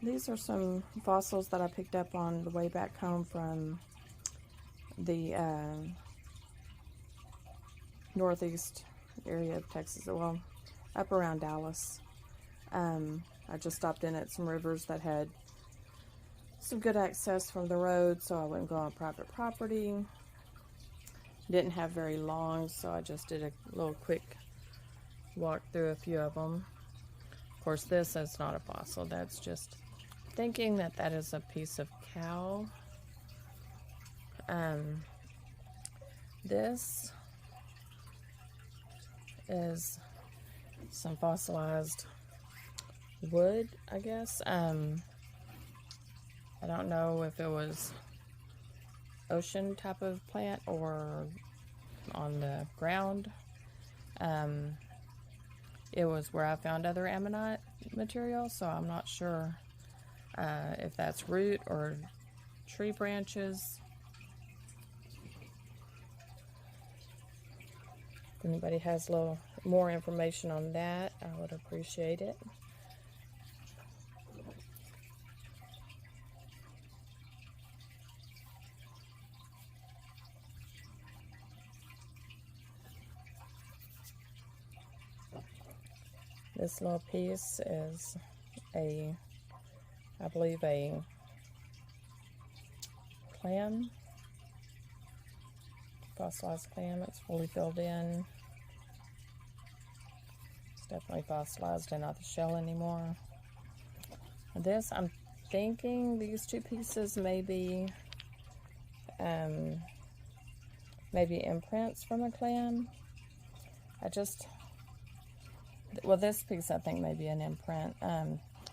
These are some fossils that I picked up on the way back home from the northeast area of Texas, well, up around Dallas. I just stopped in at some rivers that had some good access from the road, so I wouldn't go on private property. Didn't have very long, so I just did a little quick walk through a few of them. Of course, this is not a fossil. That's just thinking that that is a piece of cow. This is some fossilized wood, I guess. I don't know if it was ocean type of plant or on the ground. It was where I found other ammonite material, so I'm not sure if that's root or tree branches. If anybody has a little more information on that, I would appreciate it. This little piece is I believe a clam, fossilized clam. It's fully filled in. It's definitely fossilized and not the shell anymore. This, I'm thinking these two pieces may be maybe imprints from a clam. Well, this piece I think may be an imprint.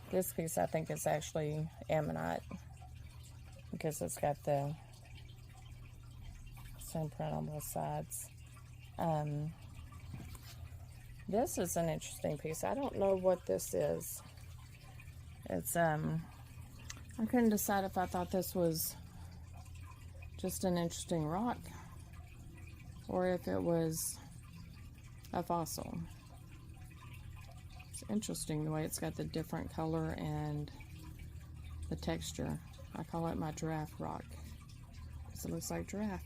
This piece I think is actually ammonite because it's got the same print on both sides. This is an interesting piece. I don't know what this is. It's I couldn't decide if I thought this was just an interesting rock or if it was a fossil. It's interesting the way it's got the different color and the texture. I call it my giraffe rock because it looks like giraffe.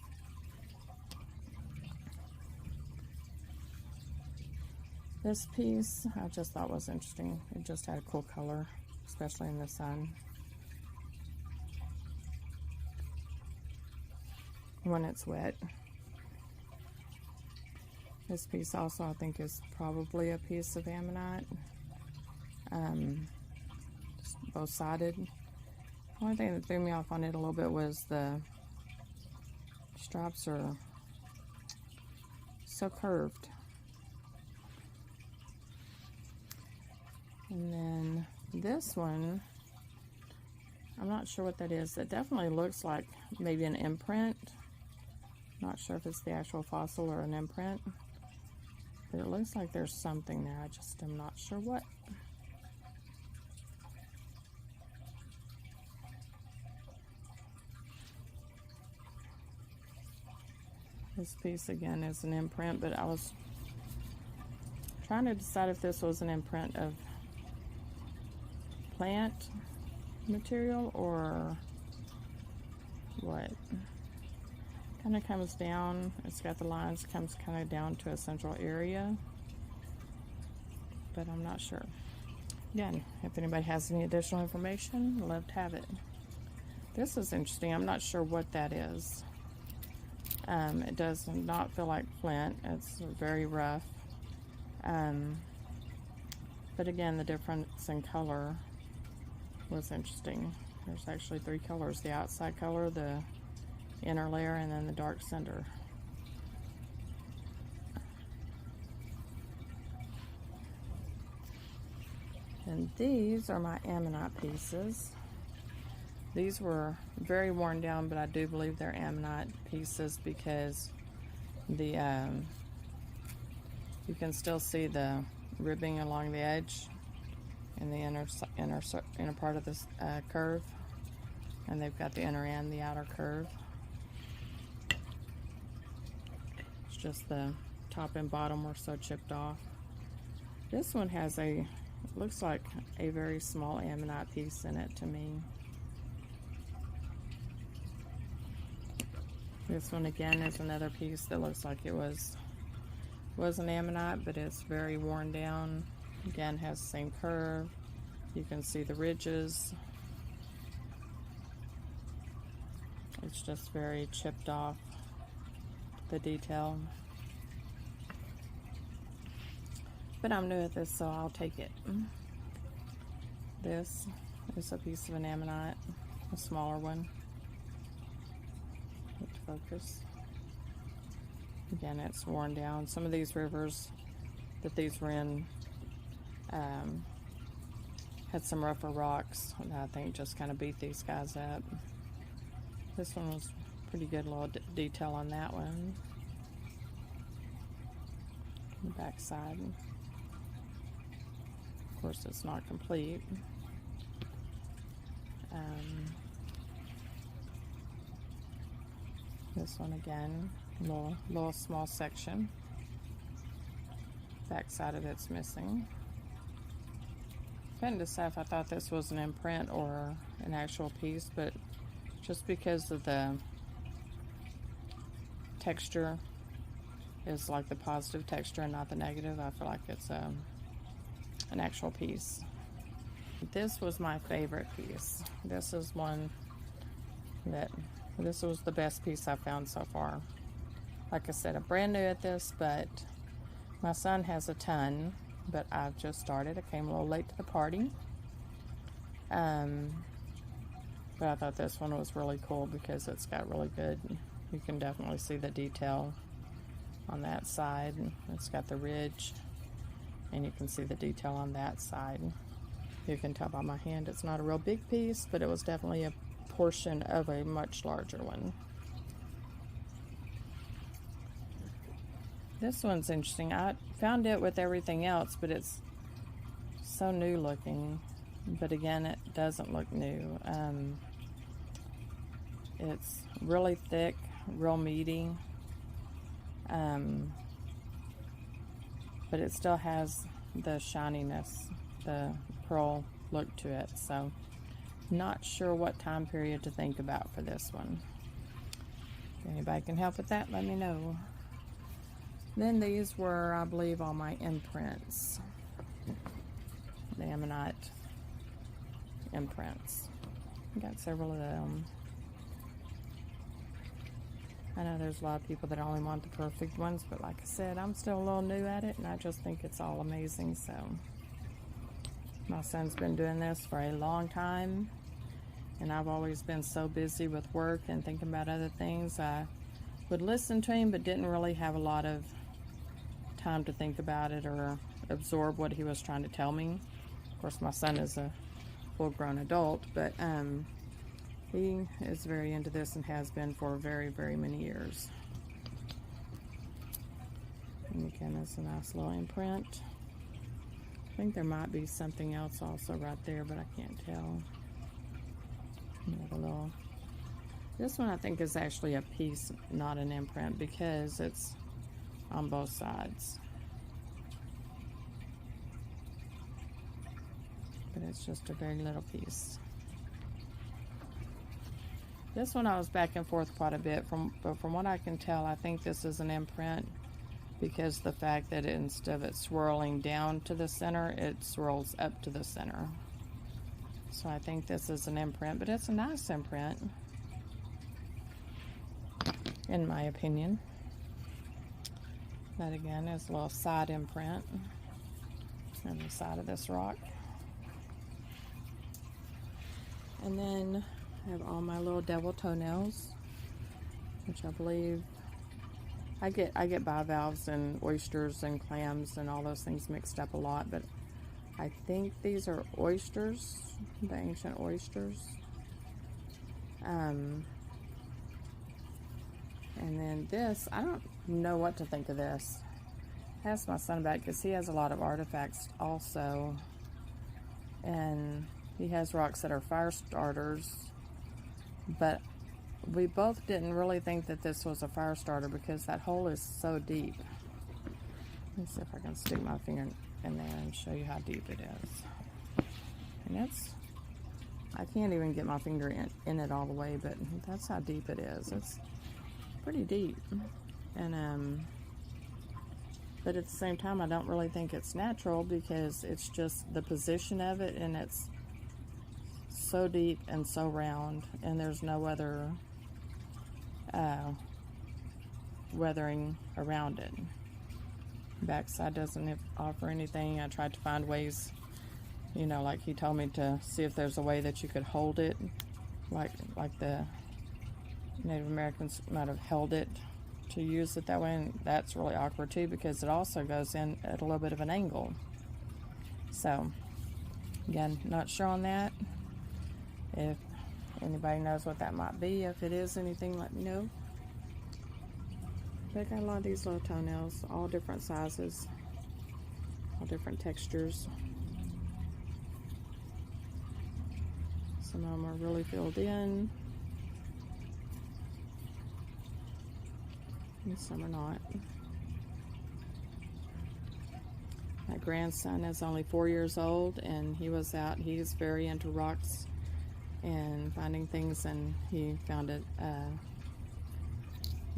This piece I just thought was interesting. It just had a cool color, especially in the sun. When it's wet. This piece also I think is probably a piece of ammonite. Both-sided. The only thing that threw me off on it a little bit was the stripes are so curved. And then this one, I'm not sure what that is. It definitely looks like maybe an imprint. Not sure if it's the actual fossil or an imprint. But it looks like there's something there. I just am not sure what. This piece again is an imprint, but I was trying to decide if this was an imprint of plant material or what. Kind of comes down, it's got the lines, comes kind of down to a central area, but I'm not sure. Again, if anybody has any additional information, I'd love to have it. This is interesting. I'm not sure what that is. It does not feel like flint. It's very rough. But again, the difference in color was interesting. There's actually three colors: the outside color, the inner layer, and then the dark center. And these are my ammonite pieces. These were very worn down, but I do believe they're ammonite pieces because the you can still see the ribbing along the edge in the inner part of this curve, and they've got the inner and the outer curve. It's just the top and bottom were so chipped off. This one has a It looks like a very small ammonite piece in it to me. This one again is another piece that looks like it was an ammonite, but it's very worn down. Again, has the same curve. You can see the ridges. It's just very chipped off, the detail. But I'm new at this, so I'll take it. This is a piece of an ammonite, a smaller one. Let's focus. Again, it's worn down. Some of these rivers that these were in had some rougher rocks that I think just kind of beat these guys up. This one was pretty good, little detail on that one. The back side. Of course, it's not complete. This one again, little small section. Back side of it's missing. Couldn't decide if I thought this was an imprint or an actual piece, but just because of the texture is like the positive texture and not the negative, I feel like it's an actual piece. This was my favorite piece. This is one that, this was the best piece I found so far. Like I said, I'm brand new at this, but my son has a ton, but I've just started. I came a little late to the party. But I thought this one was really cool because it's got really good, you can definitely see the detail on that side. It's got the ridge, and you can see the detail on that side. You can tell by my hand it's not a real big piece, but it was definitely a portion of a much larger one. This one's interesting. I found it with everything else, but it's so new looking. But again, it doesn't look new. It's really thick, real meaty. But it still has the shininess, the pearl look to it. So not sure what time period to think about for this one. If anybody can help with that, let me know. Then these were, I believe, all my imprints. The Ammonite imprints. Got several of them. I know there's a lot of people that only want the perfect ones, but like I said, I'm still a little new at it, and I just think it's all amazing. So my son's been doing this for a long time, and I've always been so busy with work and thinking about other things. I would listen to him, but didn't really have a lot of time to think about it or absorb what he was trying to tell me. Of course, my son is a full-grown adult, but he is very into this and has been for very, very many years. And again, it's a nice little imprint. I think there might be something else also right there, but I can't tell. This one I think is actually a piece, not an imprint, because it's on both sides. But it's just a very little piece. This one I was back and forth quite a bit, but from what I can tell, I think this is an imprint because the fact that instead of it swirling down to the center, it swirls up to the center. So I think this is an imprint, but it's a nice imprint, in my opinion. That again is a little side imprint on the side of this rock. And then I have all my little devil toenails, which I believe I get bivalves and oysters and clams and all those things mixed up a lot, but I think these are oysters, the ancient oysters. And then this, I don't know what to think of this. I asked my son about it because he has a lot of artifacts also, and he has rocks that are fire starters, but we both didn't really think that this was a fire starter because that hole is so deep. Let me see if I can stick my finger in there and show you how deep it is. And I can't even get my finger in it all the way, but that's how deep it is. It's pretty deep. And but at the same time, I don't really think it's natural, because it's just the position of it, and it's so deep and so round, and there's no other weathering around it. Backside doesn't offer anything. I tried to find ways, you know, like he told me to see if there's a way that you could hold it, like the Native Americans might have held it to use it that way, and that's really awkward too, because it also goes in at a little bit of an angle. So again, not sure on that. If anybody knows what that might be, if it is anything, let me know. But I got a lot of these little toenails, all different sizes, all different textures. Some of them are really filled in, and some are not. My grandson is only 4 years old, and he was out. He's very into rocks and finding things, and he found a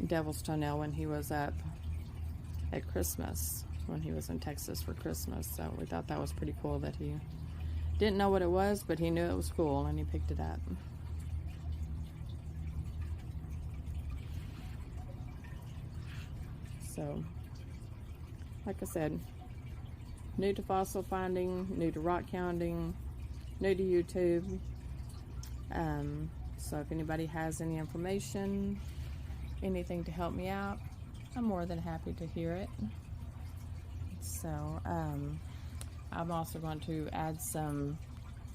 devil's toenail when he was up at Christmas, when he was in Texas for Christmas. So we thought that was pretty cool that he didn't know what it was, but he knew it was cool, and he picked it up. So, like I said, new to fossil finding, new to rock counting, new to YouTube. So if anybody has any information, anything to help me out, I'm more than happy to hear it. So I'm also going to add some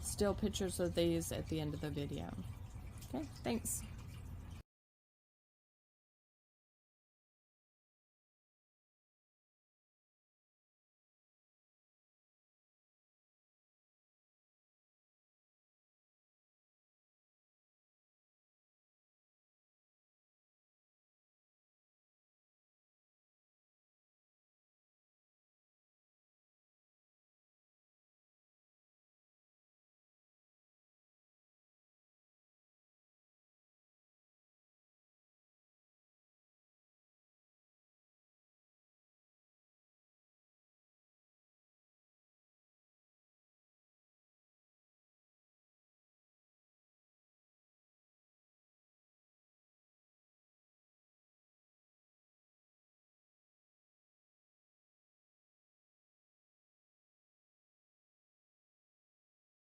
still pictures of these at the end of the video. Okay, thanks.